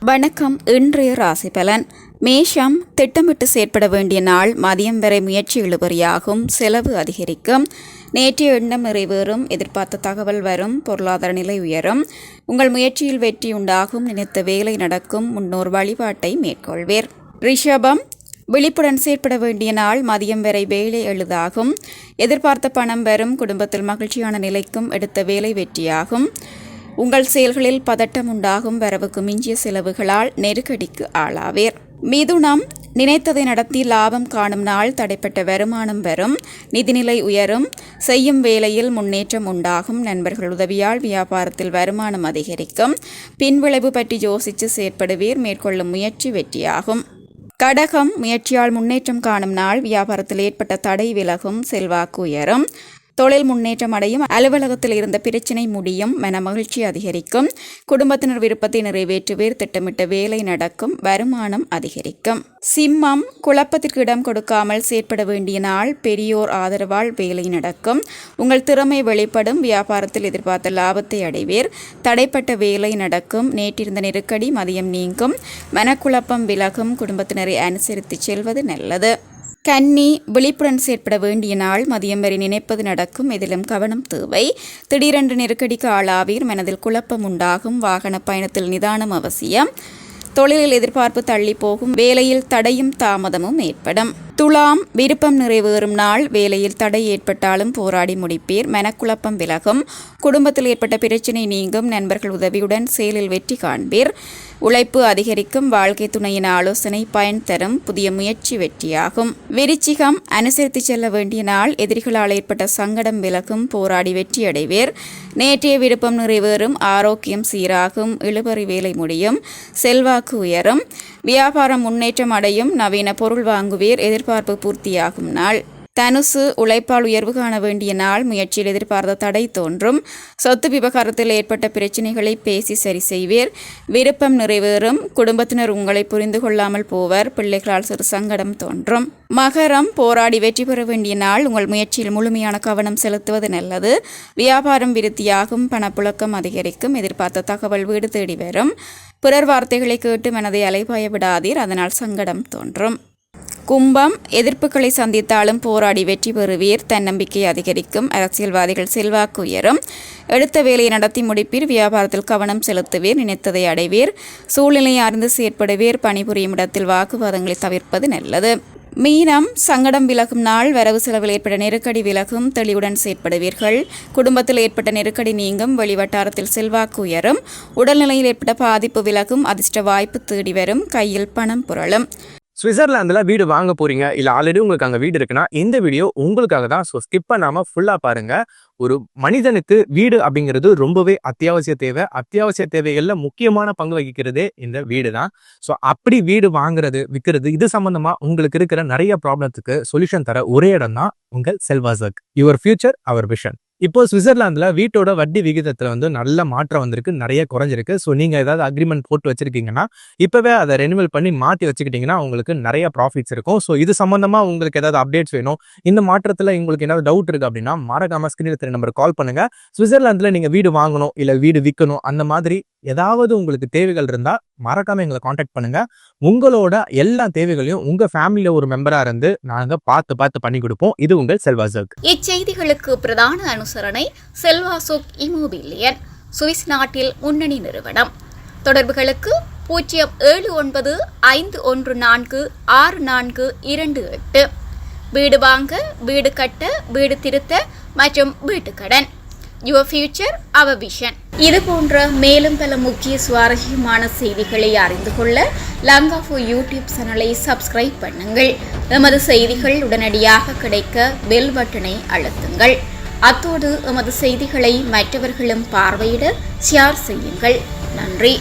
வணக்கம். இன்றைய ராசி பலன். மேஷம், திட்டமிட்டு செயற்பட வேண்டிய நாள். மதியம் வரை முயற்சி இழுபறியாகும், செலவு அதிகரிக்கும். நேற்றைய எண்ணம் நிறைவேறும், எதிர்பார்த்த தகவல் வரும், பொருளாதார நிலை உயரும், உங்கள் முயற்சியில் வெற்றி உண்டாகும், நினைத்த வேலை நடக்கும், முன்னோர் வழிபாட்டை மேற்கொள்வீர். ரிஷபம், விழிப்புடன் செயற்பட வேண்டிய நாள். மதியம் வரை வேலை எளிதாகும், எதிர்பார்த்த பணம் வரும், குடும்பத்தில் மகிழ்ச்சியான நிலைக்கும், எடுத்த வேலை வெற்றியாகும். உங்கள் செயல்களில் பதட்டம் உண்டாகும், வரவுக்கு மிஞ்சிய செலவுகளால் நெருக்கடிக்கு ஆளாவீர். மிதுனம், நினைத்ததை நடத்தி லாபம் காணும் நாள். தடைப்பட்ட வருமானம் வரும், நிதிநிலை உயரும், செய்யும் வேலையில் முன்னேற்றம் உண்டாகும், நண்பர்கள் உதவியால் வியாபாரத்தில் வருமானம் அதிகரிக்கும், பின்விளைவு பற்றி யோசித்து செயற்படுவீர், மேற்கொள்ளும் முயற்சி வெற்றியாகும். கடகம், முயற்சியால் முன்னேற்றம் காணும் நாள். வியாபாரத்தில் ஏற்பட்ட தடை விலகும், செல்வாக்கு உயரும், தொழில் முன்னேற்றம் அடையும், அலுவலகத்தில் இருந்த பிரச்சினை முடியும், மன மகிழ்ச்சி அதிகரிக்கும், குடும்பத்தினர் விருப்பத்தை நிறைவேற்றுவீர், திட்டமிட்ட வேலை நடக்கும், வருமானம் அதிகரிக்கும். சிம்மம், குழப்பத்திற்கு இடம் கொடுக்காமல் செயற்பட வேண்டிய நாள். பெரியோர் ஆதரவால் வேலை நடக்கும், உங்கள் திறமை வெளிப்படும், வியாபாரத்தில் எதிர்பார்த்த லாபத்தை அடைவீர், தடைப்பட்ட வேலை நடக்கும், நேற்றிருந்த நெருக்கடி மதியம் நீங்கும், மனக்குழப்பம் விலகும், குடும்பத்தினரை அனுசரித்து செல்வது நல்லது. கன்னி, விழிப்புடன் செயற்பட வேண்டிய நாள். மதியம் வரை நினைப்பது நடக்கும், எதிலும் கவனம் தேவை, திடீரென்று நெருக்கடிக்கு ஆளாவீர், மனதில் குழப்பம் உண்டாகும், வாகன பயணத்தில் நிதானம் அவசியம், தொழிலில் எதிர்பார்ப்பு தள்ளி போகும், வேலையில் தடையும் தாமதமும் ஏற்படும். துலாம், விருப்பம் நிறைவேறும் நாள். வேலையில் தடை ஏற்பட்டாலும் போராடி முடிப்பீர், மனக்குழப்பம் விலகும், குடும்பத்தில் ஏற்பட்ட பிரச்சினை நீங்கும், நண்பர்கள் உதவியுடன் செயலில் வெற்றி காண்பீர், உழைப்பு அதிகரிக்கும், வாழ்க்கை துணையின் ஆலோசனை பயன் தரும், புதிய முயற்சி வெற்றியாகும். விருச்சிகம், அனுசரித்து செல்ல வேண்டிய நாள். எதிரிகளால் ஏற்பட்ட சங்கடம் விலகும், போராடி வெற்றி அடைவீர், நேற்றைய விருப்பம் நிறைவேறும், ஆரோக்கியம் சீராகும், இழுபறி வேலை முடியும், செல்வாக்கு உயரும், வியாபாரம் முன்னேற்றம் அடையும், நவீன பொருள் வாங்குவீர், எதிர்பார்ப்பு பூர்த்தியாகும் நாள். தனுசு, உழைப்பால் உயர்வு காண வேண்டிய நாள். முயற்சியில் எதிர்பார்த்த தடை தோன்றும், சொத்து விவகாரத்தில் ஏற்பட்ட பிரச்சினைகளை பேசி சரி செய்வீர், விருப்பம் நிறைவேறும், குடும்பத்தினர் உங்களை புரிந்து கொள்ளாமல் போவர், பிள்ளைகளால் சிறு சங்கடம் தோன்றும். மகரம், போராடி வெற்றி பெற வேண்டிய நாள். உங்கள் முயற்சியில் முழுமையான கவனம் செலுத்துவது நல்லது, வியாபாரம் விருத்தியாகும், பணப்புழக்கம் அதிகரிக்கும், எதிர்பார்த்த தகவல் வீடு தேடி வரும், பிறர் வார்த்தைகளை கேட்டு மனதை அலைபாய விடாதீர், அதனால் சங்கடம் தோன்றும். கும்பம், எதிர்ப்புகளை சந்தித்தாலும் போராடி வெற்றி பெறுவீர், தன்னம்பிக்கை அதிகரிக்கும், அரசியல்வாதிகள் செல்வாக்கு உயரும், எடுத்த வேலையை நடத்தி முடிப்பீர், வியாபாரத்தில் கவனம் செலுத்துவீர், நினைத்ததை அடைவீர், சூழ்நிலையை அறிந்து செயற்படுவீர், பணிபுரியும் இடத்தில் வாக்குவாதங்களை தவிர்ப்பது நல்லது. மீனம், சங்கடம் விலகும் நாள். வரவு செலவில் ஏற்பட்ட நெருக்கடி விலகும், தெளிவுடன் செயற்படுவீர்கள், குடும்பத்தில் ஏற்பட்ட நெருக்கடி நீங்கும், வெளிவட்டாரத்தில் செல்வாக்கு உயரும், உடல்நிலையில் ஏற்பட்ட பாதிப்பு விலகும், அதிர்ஷ்ட வாய்ப்பு தேடி வரும், கையில் பணம் புரளும். சுவிட்சர்லாந்துல வீடு வாங்க போறீங்க, இல்ல ஆல்ரெடி உங்களுக்கு அங்க வீடு இருக்குன்னா இந்த வீடியோ உங்களுக்காக தான். ஸோ ஸ்கிப் பண்ணாம ஃபுல்லா பாருங்க. ஒரு மனிதனுக்கு வீடு அப்படிங்கிறது ரொம்பவே அத்தியாவசிய தேவை. அத்தியாவசிய தேவைகள்ல முக்கியமான பங்கு வகிக்கிறதே இந்த வீடு தான். ஸோ அப்படி வீடு வாங்குறது, விற்கிறது, இது சம்பந்தமா உங்களுக்கு இருக்கிற நிறைய ப்ராப்ளத்துக்கு சொல்யூஷன் தர ஒரே இடம் தான் உங்கள் செல்வாசக். Your future our vision. இப்போ சுவிட்சர்லாந்துல வீட்டோட வட்டி விகிதத்துல நல்ல மாற்றம் வந்திருக்கு, நிறைய குறைஞ்சிருக்கு. ஸோ நீங்க ஏதாவது அக்ரிமெண்ட் போட்டு வச்சிருக்கீங்கன்னா இப்பவே அதை ரெனிவல் பண்ணி மாற்றி வச்சுக்கிட்டீங்கன்னா உங்களுக்கு நிறைய ப்ராஃபிட்ஸ் இருக்கும். ஸோ இது சம்பந்தமா உங்களுக்கு ஏதாவது அப்டேட்ஸ் வேணும், இந்த மாற்றத்துல உங்களுக்கு ஏதாவது டவுட் இருக்கு அப்படின்னா மறக்காம ஸ்கிரீன்ல தெரிய நம்பர் கால் பண்ணுங்க. சுவிட்சர்லாந்துல நீங்க வீடு வாங்கணும் இல்ல வீடு விற்கணும், அந்த மாதிரி ஏதாவது உங்களுக்கு தேவைகள் இருந்தா மறக்காம எங்களை காண்டாக்ட் பண்ணுங்க. உங்களோட எல்லா தேவைகளையும் உங்க ஃபேமிலியில ஒரு மெம்பரா இருந்து நாங்க பார்த்து பண்ணி கொடுப்போம். இது உங்கள் செல்வாசக். இச்செய்திகளுக்கு பிரதான அனுசரணை செல்வாசோக் இமோபிலியன், சுவிஸ் நாட்டில் முன்னணி நிறுவனம். தொடர்புகளுக்கு 07951464428. வீடு வாங்க, வீடு கட்ட, வீடு திருத்த மற்றும் வீட்டு கடன். Your future our vision. இது போன்ற மேலும் பல முக்கிய சுவாரஸ்யமான செய்திகளை அறிந்து கொள்ள லங்காஃபோ யூடியூப் சேனலை சப்ஸ்கிரைப் பண்ணுங்கள். எமது செய்திகள் உடனடியாக கிடைக்க பெல் பட்டனை அழுத்துங்கள். அத்தோடு எமது செய்திகளை மற்றவர்களும் பார்வையிட ஷேர் செய்யுங்கள். நன்றி.